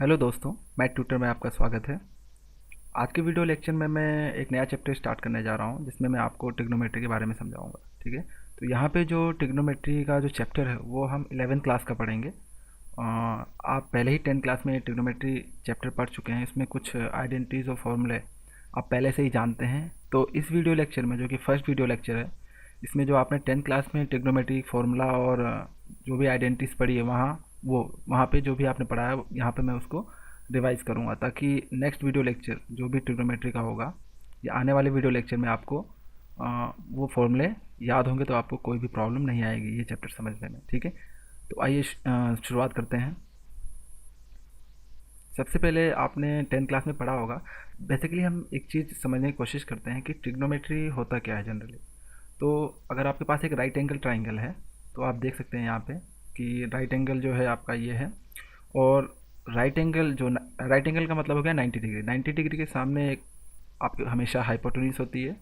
Hello दोस्तों, math tutor में आपका स्वागत है। आज के वीडियो लेक्चर में मैं एक नया चैप्टर स्टार्ट करने जा रहा हूं जिसमें मैं आपको ट्रिग्नोमेट्री के बारे में समझाऊंगा। ठीक है, तो यहाँ पे जो ट्रिग्नोमेट्री का जो चैप्टर है वो हम 11th क्लास का पढ़ेंगे। आप पहले ही 10th क्लास में ट्रिग्नोमेट्री चैप्टर पढ़ चुके हैं। इसमें कुछ आइडेंटिटीज़ और फॉर्मूले आप पहले से ही जानते हैं। तो इस वीडियो लेक्चर में, जो कि फर्स्ट वीडियो लेक्चर है, इसमें जो आपने 10th क्लास में ट्रिग्नोमेट्री फार्मूला और जो भी आइडेंटिटीज़ पढ़ी है वहाँ पे जो भी आपने पढ़ा है यहाँ पे मैं उसको रिवाइज करूँगा, ताकि नेक्स्ट वीडियो लेक्चर जो भी ट्रिग्नोमेट्री का होगा या आने वाले वीडियो लेक्चर में आपको वो फॉर्मूले याद होंगे, तो आपको कोई भी प्रॉब्लम नहीं आएगी ये चैप्टर समझने में। ठीक है, तो आइए शुरुआत करते हैं। सबसे पहले आपने 10th क्लास में पढ़ा होगा। बेसिकली हम एक चीज़ समझने की कोशिश करते हैं कि ट्रिग्नोमेट्री होता क्या है जनरली। तो अगर आपके पास एक राइट एंगल ट्राइंगल है तो आप देख सकते हैं यहाँ पे कि राइट एंगल जो है आपका ये है, और राइट एंगल का मतलब हो गया 90 डिग्री। 90 डिग्री के सामने एक आपके हमेशा हाइपोटेन्यूज होती है।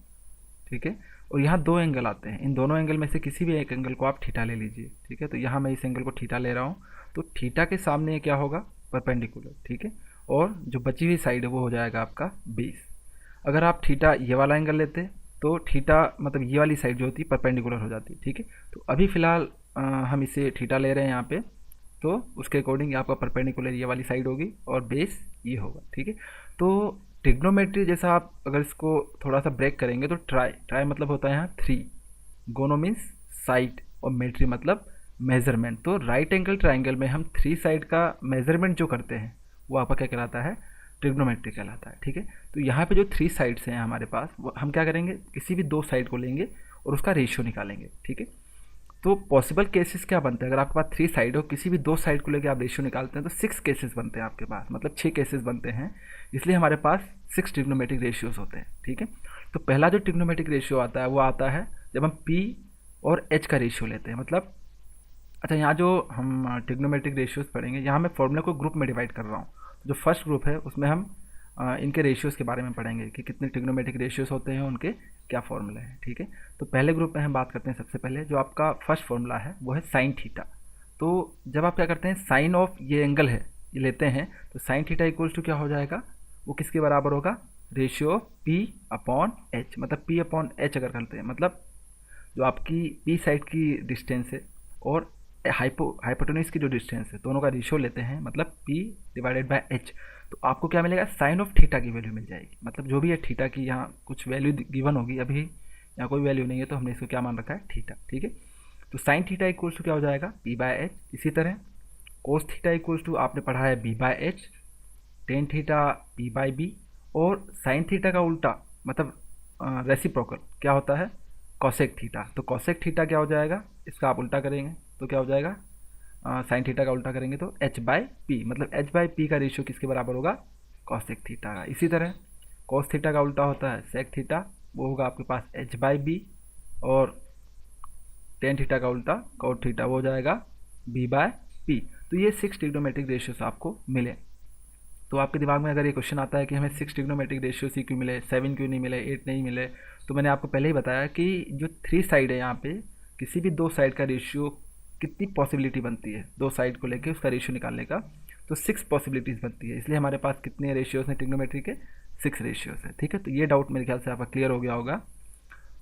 ठीक है, और यहाँ दो एंगल आते हैं। इन दोनों एंगल में से किसी भी एक एंगल को आप थीटा ले लीजिए। ठीक है, तो यहाँ मैं इस एंगल को थीटा ले रहा हूँ, तो थीटा के सामने क्या होगा, परपेंडिकुलर। ठीक है, और जो बची हुई साइड है वो हो जाएगा आपका 20। अगर आप थीटा ये वाला एंगल लेते तो थीटा मतलब ये वाली साइड जो होती है परपेंडिकुलर हो जाती है। ठीक है, तो अभी फ़िलहाल हम इसे थीटा ले रहे हैं यहाँ पे, तो उसके अकॉर्डिंग आपका परपेंडिकुलर ये वाली साइड होगी और बेस ये होगा। ठीक है, तो ट्रिग्नोमेट्री जैसा आप अगर इसको थोड़ा सा ब्रेक करेंगे तो ट्राई मतलब होता है यहाँ 3, गोनो मीन्स साइड, और मेट्री मतलब मेजरमेंट। तो राइट एंगल ट्राइंगल में हम 3 साइड का मेजरमेंट जो करते हैं वो आपका क्या कहलाता है, ट्रिग्नोमेट्री कहलाता है। ठीक है, तो यहाँ पे जो 3 साइड्स हैं हमारे पास, वो हम क्या करेंगे, किसी भी 2 साइड को लेंगे और उसका रेशियो निकालेंगे। ठीक है, तो पॉसिबल केसेस क्या बनते हैं, अगर आपके पास 3 साइड हो, किसी भी 2 साइड को लेकर आप रेशियो निकालते हैं तो 6 केसेस बनते हैं आपके पास, मतलब 6 केसेस बनते हैं। इसलिए हमारे पास 6 ट्रिग्नोमेट्रिक रेशियोज होते हैं। ठीक है, तो पहला जो ट्रिग्नोमेट्रिक रेशियो आता है वो आता है जब हम पी और एच का रेशियो लेते हैं। मतलब अच्छा, यहाँ जो हम ट्रिग्नोमेट्रिक रेशियोज पढ़ेंगे, यहाँ मैं फॉर्मूला को ग्रुप में डिवाइड कर रहा हूँ। जो फर्स्ट ग्रुप है उसमें हम इनके रेशियोज़ के बारे में पढ़ेंगे कि कितने ट्रिग्नोमेट्रिक रेशियोज होते हैं, उनके क्या फॉर्मूले हैं। ठीक है, तो पहले ग्रुप में हम बात करते हैं। सबसे पहले जो आपका फर्स्ट फॉर्मूला है वो है साइन थीटा। तो जब आप क्या करते हैं, साइन ऑफ ये एंगल है ये लेते हैं, तो साइन थीटा इक्वल्स टू क्या हो जाएगा, वो किसके बराबर होगा, रेशियो पी अपॉन एच। मतलब पी अपॉन एच अगर करते हैं, मतलब जो आपकी पी साइड की डिस्टेंस है और हाइपोटेन्यूज की जो डिस्टेंस है, दोनों का रेशियो लेते हैं, मतलब पी डिवाइडेड बाय एच। तो आपको क्या मिलेगा, साइन ऑफ थीटा की वैल्यू मिल जाएगी। मतलब जो भी है थीटा की यहाँ कुछ वैल्यू गिवन होगी, अभी यहाँ कोई वैल्यू नहीं है तो हमने इसको क्या मान रखा है, थीटा। ठीक है, तो साइन थीटा इक्वल्स टू क्या हो जाएगा, पी बाय एच। इसी तरह कोस थीटा इक्वल्स टू आपने पढ़ा है B by H, tan theta P by B, और साइन थीटा का उल्टा मतलब रेसिप्रोकल क्या होता है, कॉसेक थीटा। तो कॉसेक थीटा क्या हो जाएगा, इसका आप उल्टा करेंगे तो क्या हो जाएगा, साइन थीटा का उल्टा करेंगे तो एच बाय पी, मतलब एच बाय पी का रेशियो किसके बराबर होगा, कॉसेक थीटा का। इसी तरह कॉस थीटा का उल्टा होता है सेक थीटा, वो होगा आपके पास एच बाय बी, और टेन थीटा का उल्टा कॉट थीटा, वो हो जाएगा बी बाय पी। तो ये 6 ट्रिग्नोमेट्रिक रेशियोज आपको मिले। तो आपके दिमाग में अगर ये क्वेश्चन आता है कि हमें 6 ट्रिग्नोमेट्रिक रेशियो ही क्यों मिले, 7 क्यों नहीं मिले, 8 नहीं मिले, तो मैंने आपको पहले ही बताया कि जो 3 साइड है यहाँ पे, किसी भी 2 साइड का रेशियो कितनी पॉसिबिलिटी बनती है 2 साइड को लेके उसका रेशियो निकालने का, तो 6 पॉसिबिलिटीज़ बनती है। इसलिए हमारे पास कितने रेशियोज हैं ट्रिग्नोमेट्री के, 6 रेशियोज है। ठीक है, तो ये डाउट मेरे ख्याल से आपका क्लियर हो गया होगा।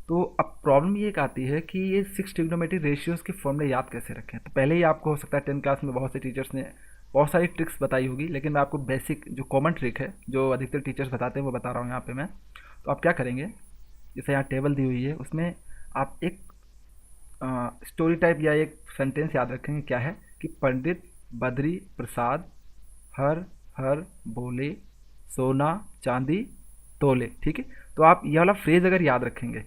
तो अब प्रॉब्लम ये एक आती है कि ये 6 ट्रिग्नोमेट्रिक रेशियोज़ के फॉर्मूले याद कैसे रखें। तो पहले ही आपको हो सकता है 10th क्लास में बहुत से टीचर्स ने बहुत सारी ट्रिक्स बताई होगी, लेकिन मैं आपको बेसिक जो कॉमन ट्रिक है जो अधिकतर टीचर्स बताते हैं वो बता रहा हूँ यहाँ पे मैं। तो आप क्या करेंगे, जैसे यहाँ टेबल दी हुई है उसमें आप एक स्टोरी टाइप या एक सेंटेंस याद रखेंगे। क्या है कि पंडित बद्री प्रसाद हर हर बोले सोना चांदी तोले। ठीक है, तो आप ये वाला फ्रेज अगर याद रखेंगे,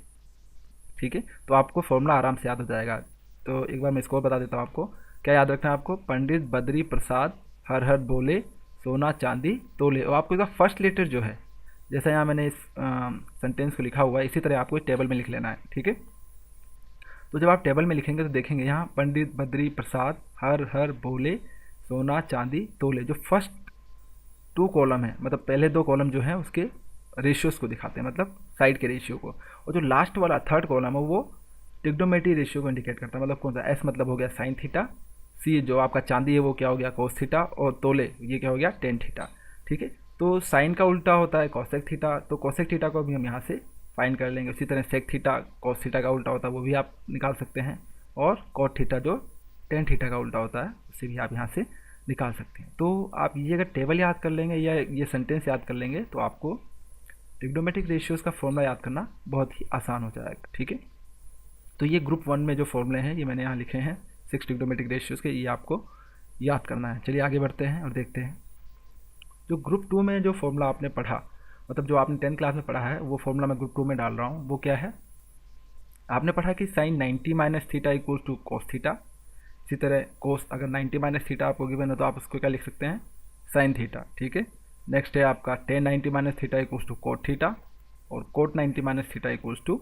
ठीक है, तो आपको फॉर्मूला आराम से याद हो जाएगा। तो एक बार मैं इसको बता देता हूँ आपको, क्या याद रखना है आपको, पंडित बद्री प्रसाद हर हर बोले सोना चांदी तोले। और आपको इसका फर्स्ट लेटर जो है, जैसा यहाँ मैंने इस सेंटेंस को लिखा हुआ है, इसी तरह आपको इस टेबल में लिख लेना है। ठीक है, तो जब आप टेबल में लिखेंगे तो देखेंगे यहाँ पंडित बद्री प्रसाद हर हर बोले सोना चांदी तोले। जो फर्स्ट 2 कॉलम है, मतलब पहले 2 कॉलम जो हैं उसके रेशियोज़ को दिखाते हैं, मतलब साइड के रेशियो को, और जो लास्ट वाला 3rd कॉलम है वो ट्रिग्नोमेट्री रेशियो को इंडिकेट करता है। मतलब कौन सा, एस मतलब हो गया साइन थीटा, सी जो आपका चांदी है वो क्या हो गया कोस थीटा, और तोले ये क्या हो गया टेन थीटा। ठीक है, तो साइन का उल्टा होता है कोसेक थीटा, तो कोसेक थीटा को भी हम यहाँ से फाइंड कर लेंगे। उसी तरह सेक थीटा कोस थीटा का उल्टा होता है वो भी आप निकाल सकते हैं, और कॉट थीटा जो टेन थीटा का उल्टा होता है उसे भी आप यहाँ से निकाल सकते हैं। तो आप ये अगर टेबल याद कर लेंगे या ये सेंटेंस याद कर लेंगे तो आपको ट्रिग्नोमेट्रिक रेशियोज का फॉर्मूला याद करना बहुत ही आसान हो जाएगा। ठीक है, तो ये ग्रुप 1 में जो फॉर्मूले हैं ये मैंने यहाँ लिखे हैं 6 ट्रिग्नोमेट्रिक रेशियोज के, ये आपको याद करना है। चलिए आगे बढ़ते हैं और देखते हैं जो ग्रुप 2 में जो फॉर्मूला आपने पढ़ा, मतलब जो आपने 10th क्लास में पढ़ा है वो फॉर्मूला मैं ग्रुप 2 में डाल रहा हूँ। वो क्या है, आपने पढ़ा कि sine 90 minus theta equals to cos theta. इसी तरह कोस अगर 90 माइनस थीटा आपको गिवन है तो आप उसको क्या लिख सकते हैं साइन थीटा। ठीक है, नेक्स्ट है आपका tan 90 minus theta equals to cot theta, और cot 90 minus theta equals to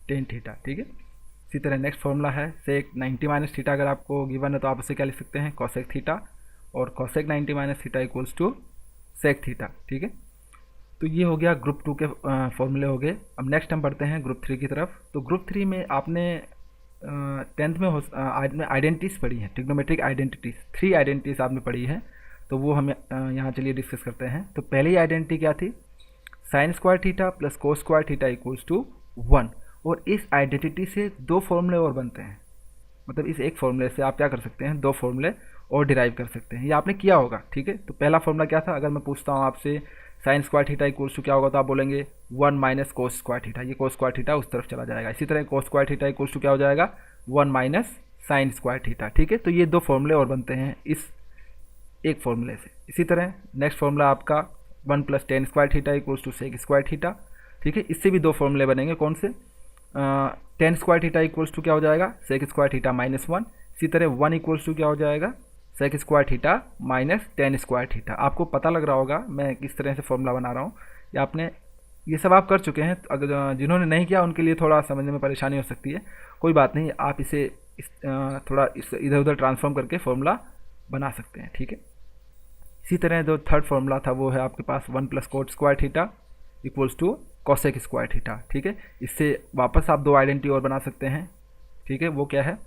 tan theta. ठीक है, इसी तरह नेक्स्ट फॉर्मूला है सेक 90 माइनस थीटा, अगर आपको गिवन है तो आप उसे क्या लिख सकते हैं कॉसेक थीटा, और cosec 90 minus theta equals to sec theta. ठीक है, तो ये हो गया ग्रुप 2 के फॉर्मूले हो गए। अब नेक्स्ट हम बढ़ते हैं ग्रुप 3 की तरफ। तो ग्रुप 3 में आपने 10th में आइडेंटिटीज़ पढ़ी हैं, ट्रिग्नोमेट्रिक आइडेंटिटीज़ 3 आइडेंटिटीज़ आपने पढ़ी है, तो वो हम यहाँ चलिए डिस्कस करते हैं। तो पहली आइडेंटिटी क्या थी, sine square theta plus cos square theta equals to 1, और इस आइडेंटिटी से 2 फॉर्मूले और बनते हैं। मतलब इस एक फॉर्मूले से आप क्या कर सकते हैं 2 फॉर्मूले और डिराइव कर सकते हैं, ये आपने किया होगा। ठीक है, तो पहला फॉर्मूला क्या था, अगर मैं पूछता हूँ आपसे sine square theta equals to क्या होगा तो आप बोलेंगे 1 माइनस कोस स्क्वायर थीटा, ये कोस स्क्वायर थीटा उस तरफ चला जाएगा। इसी तरह cos square theta equals to क्या हो जाएगा 1 माइनस साइन स्क्वायर थीटा। ठीक है, तो ये 2 फॉर्मूले और बनते हैं इस एक फॉर्मूले से। इसी तरह नेक्स्ट फॉर्मूला आपका 1 plus tan square theta equals to sec square theta. ठीक है, इससे भी 2 फॉर्मूले बनेंगे, कौन से, tan square theta equals to क्या हो जाएगा सेक स्क्वायर थीटा माइनस 1। इसी तरह 1 इक्वल्स टू क्या हो जाएगा sec square theta minus tan square theta. आपको पता लग रहा होगा मैं किस तरह से फॉर्मूला बना रहा हूँ, या आपने ये सब आप कर चुके हैं। अगर जिन्होंने नहीं किया उनके लिए थोड़ा समझने में परेशानी हो सकती है, कोई बात नहीं, आप इसे थोड़ा इधर उधर ट्रांसफॉर्म करके फॉर्मूला बना सकते हैं। ठीक है, इसी तरह जो थर्ड फॉर्मूला था वो है आपके पास 1 plus cot square theta equals to cosec square theta. ठीक है, इससे वापस आप 2 आइडेंटिटी और बना सकते हैं। ठीक है, वो क्या है,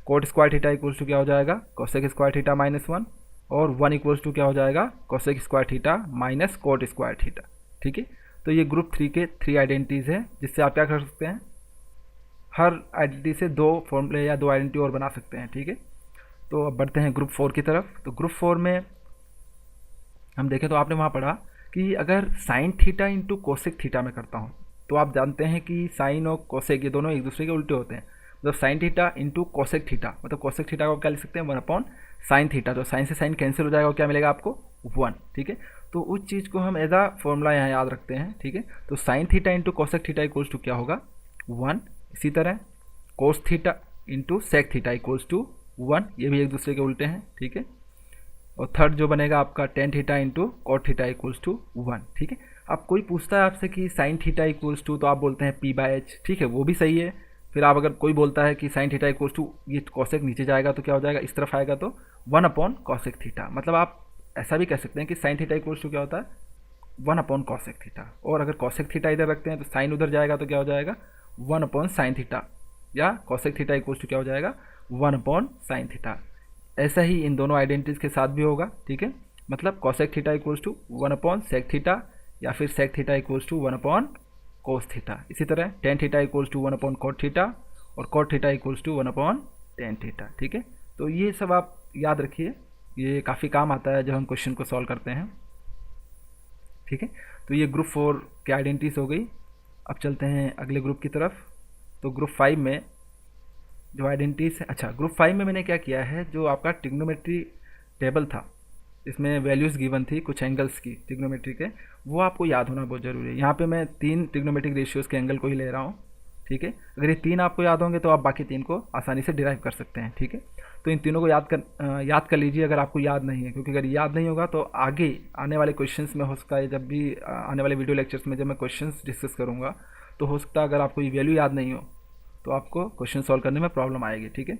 cot square theta equals to क्या हो जाएगा कॉसेक स्क्वायर थीटा माइनस 1, और 1 इक्वल्स टू क्या हो जाएगा cosec square theta minus cot square theta. ठीक है, तो ये ग्रुप 3 के 3 आइडेंटिटीज़ हैं, जिससे आप क्या कर सकते हैं हर आइडेंटिटी से 2 फॉर्मूले या 2 आइडेंटिटी और बना सकते हैं। ठीक है, तो अब बढ़ते हैं ग्रुप 4 की तरफ। तो ग्रुप 4 में हम देखें तो आपने वहाँ पढ़ा कि अगर sign theta into cosec theta में करता हूँ, तो आप जानते हैं कि साइन और कोसेक ये दोनों एक दूसरे के उल्टे होते हैं। मतलब sign theta into cosec theta, मतलब कोसेक थीटा को क्या लिख सकते हैं 1 अपॉन साइन थीटा, तो साइन से साइन कैंसिल हो जाएगा, क्या मिलेगा आपको 1। ठीक है, तो उस चीज़ को हम एज आ फॉर्मूला यहाँ याद रखते हैं। ठीक है, तो sine theta into cosec theta equals to क्या होगा 1। इसी तरह cos theta into sec theta equals to 1, ये भी एक दूसरे के उल्टे हैं। ठीक है, और थर्ड जो बनेगा आपका tan theta into cot theta equals to 1। ठीक है, अब कोई पूछता है आपसे कि साइन थीटा इक्वल्स टू, तो आप बोलते हैं p/h। ठीक है, वो भी सही है। फिर आप अगर कोई बोलता है कि साइन थीटा इक्वल्स टू, ये कॉसेक नीचे जाएगा तो क्या हो जाएगा इस तरफ आएगा तो 1 अपॉन कॉसेक थीटा। मतलब आप ऐसा भी कह सकते हैं कि साइन थीटा इक्वल्स टू क्या होता है 1 अपॉन कॉसेक थीटा, और अगर कॉसेक थीटा इधर रखते हैं तो साइन उधर जाएगा तो क्या हो जाएगा 1 अपॉन साइन थीटा, या कॉसेक थीटा इक्वल्स टू क्या हो जाएगा 1 अपॉन साइन थीटा। ऐसा ही इन दोनों आइडेंटिटीज़ के साथ भी होगा। ठीक है, मतलब cosec theta equals to 1 upon sec theta, या फिर sec theta equals to 1 upon cos theta. इसी तरह tan theta equals to 1 upon cot theta, और cot theta equals to 1 upon tan theta. ठीक है, तो ये सब आप याद रखिए, ये काफ़ी काम आता है जब हम क्वेश्चन को सॉल्व करते हैं। ठीक है, तो ये ग्रुप 4 की आइडेंटिटीज़ हो गई। अब चलते हैं अगले ग्रुप की तरफ। तो ग्रुप 5 में जो आइडेंटिटीज़ है, अच्छा ग्रुप 5 में मैंने क्या किया है, जो आपका ट्रिग्नोमेट्री टेबल था इसमें वैल्यूज़ गिवन थी कुछ एंगल्स की ट्रिग्नोमेट्री के, वो आपको याद होना बहुत ज़रूरी है। यहाँ पे मैं 3 ट्रिग्नोमेट्रिक रेशियोज़ के एंगल को ही ले रहा हूँ। ठीक है, अगर ये 3 आपको याद होंगे तो आप बाकी 3 को आसानी से डिराइव कर सकते हैं। ठीक है, तो इन तीनों को याद कर लीजिए अगर आपको याद नहीं है, क्योंकि अगर याद नहीं होगा तो आगे आने वाले क्वेश्चंस में हो सकता है, जब भी आने वाले वीडियो लेक्चर्स में जब मैं क्वेश्चंस डिस्कस करूँगा तो हो सकता है अगर आपको ये वैल्यू याद नहीं हो तो आपको क्वेश्चन सॉल्व करने में प्रॉब्लम आएगी। ठीक है,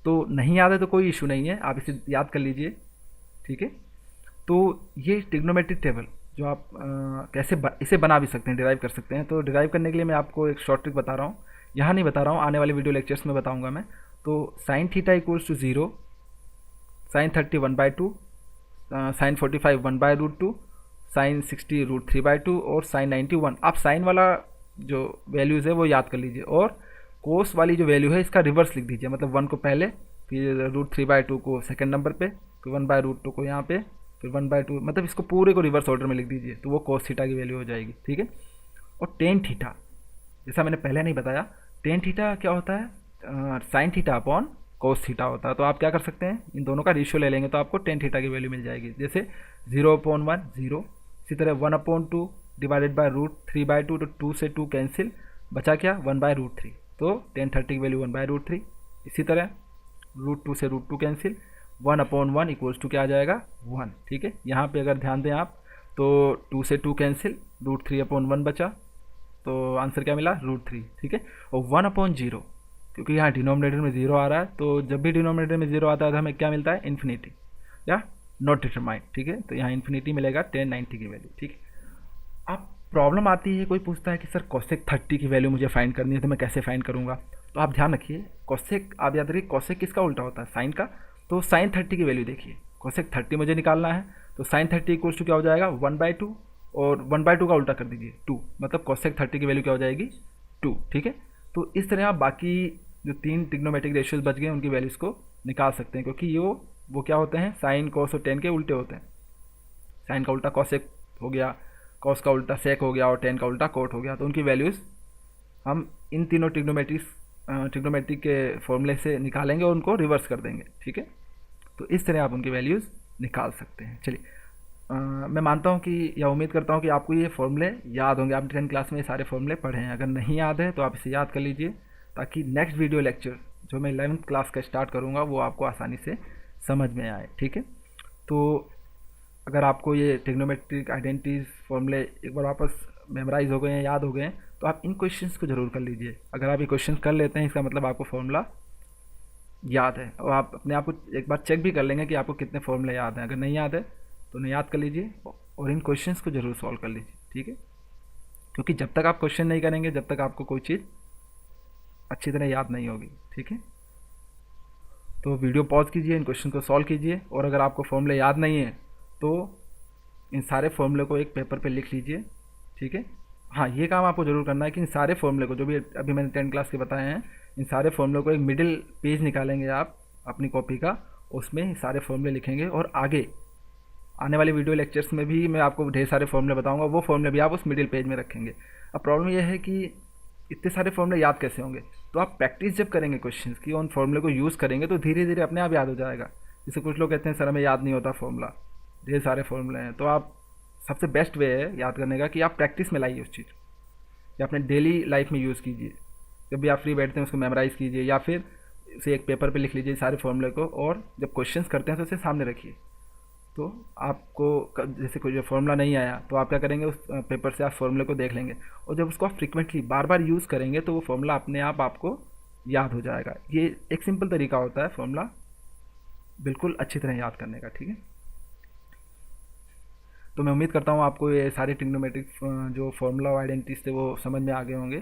तो नहीं याद है तो कोई इशू नहीं है, आप इसे याद कर लीजिए। ठीक है, तो ये ट्रिग्नोमेट्रिक टेबल जो आप कैसे इसे बना भी सकते हैं, डिराइव कर सकते हैं। तो डिराइव करने के लिए मैं आपको एक शॉर्ट ट्रिक बता रहा हूँ, यहाँ नहीं बता रहा हूँ, आने वाले वीडियो लेक्चर्स में बताऊँगा मैं। तो sine theta equals to 0, sine 30 1/2, sine 45 1/√2, sine 60 √3/2 और साइन 91। आप साइन वाला जो वैल्यूज़ है वो याद कर लीजिए, और कोस वाली जो वैल्यू है इसका रिवर्स लिख दीजिए, मतलब 1 को पहले, फिर √3/2 को सेकंड नंबर पे, फिर 1/√2 को यहाँ पे, फिर 1/2, मतलब इसको पूरे को रिवर्स ऑर्डर में लिख दीजिए, तो वो कोस थीटा की वैल्यू हो जाएगी। ठीक है। और टेन थीटा, जैसा मैंने पहले नहीं बताया, टेन थीटा क्या होता है, sine theta upon cos theta होता है। तो आप क्या कर सकते हैं, इन दोनों का रेशियो ले लेंगे तो आपको टेन थीटा की वैल्यू मिल जाएगी। जैसे 0/1 0, इसी तरह 1/2 डिवाइडेड बाय √3/2, तो 2 से 2 कैंसिल, बचा क्या 1/√3, तो टेन 30 की वैल्यू 1/√3। इसी तरह √2 से √2 कैंसिल, 1/1 इक्वल्स टू क्या आ जाएगा 1। ठीक है। यहाँ पे अगर ध्यान दें आप तो 2 से 2 कैंसिल, √3/1 बचा, तो आंसर क्या मिला √3। ठीक है। और 1/0, क्योंकि यहाँ डिनोमिनेटर में 0 आ रहा है, तो जब भी डिनोमिनेटर में 0 आता है तो हमें क्या मिलता है, इन्फिनिटी या नॉट डिटरमाइंड। ठीक है। तो यहाँ इन्फिनिटी मिलेगा 1090 की वैल्यू। ठीक है। अब प्रॉब्लम आती है, कोई पूछता है कि सर कोसेक 30 की वैल्यू मुझे फाइंड करनी है, तो मैं कैसे फाइंड करूँगा। तो आप ध्यान रखिए, कोसेक, आप याद रखिए कोसेक किसका उल्टा होता है, साइन का। तो साइन 30 की वैल्यू देखिए, कोसेक 30 मुझे निकालना है, तो साइन 30 इक्वल्स टू क्या हो जाएगा 1/2, और 1/2 का उल्टा कर दीजिए 2, मतलब कोसेक 30 की वैल्यू क्या हो जाएगी 2। ठीक है। तो इस तरह आप बाकी जो 3 ट्रिग्नोमेट्रिक रेशियोज बच गए उनकी वैल्यूज़ को निकाल सकते हैं, क्योंकि वो क्या होते हैं, साइन कोस और टेन के उल्टे होते हैं। साइन का उल्टा कोसेक हो गया, कॉस का उल्टा सेक हो गया, और टेन का उल्टा कोट हो गया। तो उनकी वैल्यूज़ हम इन तीनों ट्रिग्नोमेट्रिक के फॉर्मूले से निकालेंगे और उनको रिवर्स कर देंगे। ठीक है। तो इस तरह आप उनकी वैल्यूज़ निकाल सकते हैं। चलिए, मैं मानता हूँ कि, या उम्मीद करता हूँ कि आपको ये फॉर्मूले याद होंगे, आपने 10th क्लास में ये सारे फॉर्मूले पढ़े हैं। अगर नहीं याद है तो आप इसे याद कर लीजिए, ताकि नेक्स्ट वीडियो लेक्चर जो मैं 11th क्लास का स्टार्ट करूँगा वो आपको आसानी से समझ में आए। ठीक है। तो अगर आपको ये ट्रिग्नोमेट्रिक आइडेंटिटीज फॉर्मूले एक बार वापस मेमोराइज हो गए हैं, याद हो गए हैं, तो आप इन क्वेश्चंस को ज़रूर कर लीजिए। अगर आप ये क्वेश्चंस कर लेते हैं, इसका मतलब आपको फॉर्मूला याद है, और आप अपने आप को एक बार चेक भी कर लेंगे कि आपको कितने फॉर्मूले याद हैं। अगर नहीं याद है तो उन्हें याद कर लीजिए, और इन क्वेश्चंस को ज़रूर सॉल्व कर लीजिए। ठीक है। क्योंकि जब तक आप क्वेश्चन नहीं करेंगे, जब तक आपको कोई चीज़ अच्छी तरह याद नहीं होगी। ठीक है। तो वीडियो पॉज कीजिए, इन क्वेश्चन को सॉल्व कीजिए, और अगर आपको फॉर्मूले याद नहीं है तो इन सारे फॉर्मूले को एक पेपर पे लिख लीजिए। ठीक है। हाँ, ये काम आपको ज़रूर करना है कि इन सारे फॉर्मूले को, जो भी अभी मैंने 10th क्लास के बताए हैं, इन सारे फॉर्मूले को एक मिडिल पेज निकालेंगे आप अपनी कॉपी का, उसमें सारे फॉर्मूले लिखेंगे, और आगे आने वाले वीडियो लेक्चर्स में भी मैं आपको ढेर सारे फॉर्मूले बताऊंगा, वो फॉर्मूले भी आप उस मिडिल पेज में रखेंगे। अब प्रॉब्लम यह है कि इतने सारे फॉर्मूले याद कैसे होंगे, तो आप प्रैक्टिस जब करेंगे क्वेश्चंस की, उन फॉर्मूले को यूज़ करेंगे, तो धीरे धीरे अपने आप याद हो जाएगा। जैसे कुछ लोग कहते हैं सर हमें याद नहीं होता फॉर्मूला, ढेर सारे फॉर्मूले हैं, तो आप सबसे बेस्ट वे है याद करने का कि आप प्रैक्टिस में लाइए उस चीज़, या अपने डेली लाइफ में यूज़ कीजिए। जब भी आप फ्री बैठते हैं उसको मेमोराइज़ कीजिए, या फिर उसे एक पेपर पे लिख लीजिए सारे फॉर्मूले को, और जब क्वेश्चंस करते हैं तो उसे सामने रखिए। तो आपको जैसे कोई जो फॉर्मूला नहीं आया तो आप क्या करेंगे, उस पेपर से आप फॉर्मूले को देख लेंगे, और जब उसको आप फ्रिक्वेंटली बार बार यूज़ करेंगे तो वो फॉर्मूला अपने आप आपको याद हो जाएगा। ये एक सिंपल तरीका होता है फॉर्मूला बिल्कुल अच्छी तरह याद करने का। ठीक है। तो मैं उम्मीद करता हूँ आपको ये सारे ट्रिग्नोमेट्रिक जो फॉर्मूला और आइडेंटिटीज थे वो समझ में आ गए होंगे।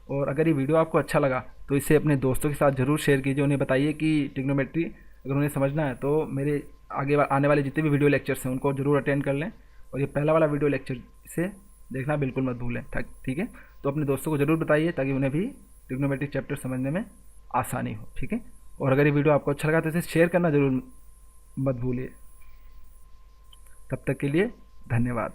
और अगर ये वीडियो आपको अच्छा लगा तो इसे अपने दोस्तों के साथ ज़रूर शेयर कीजिए, उन्हें बताइए कि ट्रिग्नोमेट्री अगर उन्हें समझना है तो मेरे आगे आने वाले जितने भी वीडियो लेक्चर्स हैं उनको ज़रूर अटेंड कर लें, और ये पहला वाला वीडियो लेक्चर से देखना बिल्कुल मत भूलें। ठीक है। तो अपने दोस्तों को ज़रूर बताइए ताकि उन्हें भी ट्रिग्नोमेट्रिक चैप्टर समझने में आसानी हो। ठीक है। और अगर ये वीडियो आपको अच्छा लगा तो इसे शेयर करना ज़रूर मत भूलिए। तब तक के लिए धन्यवाद।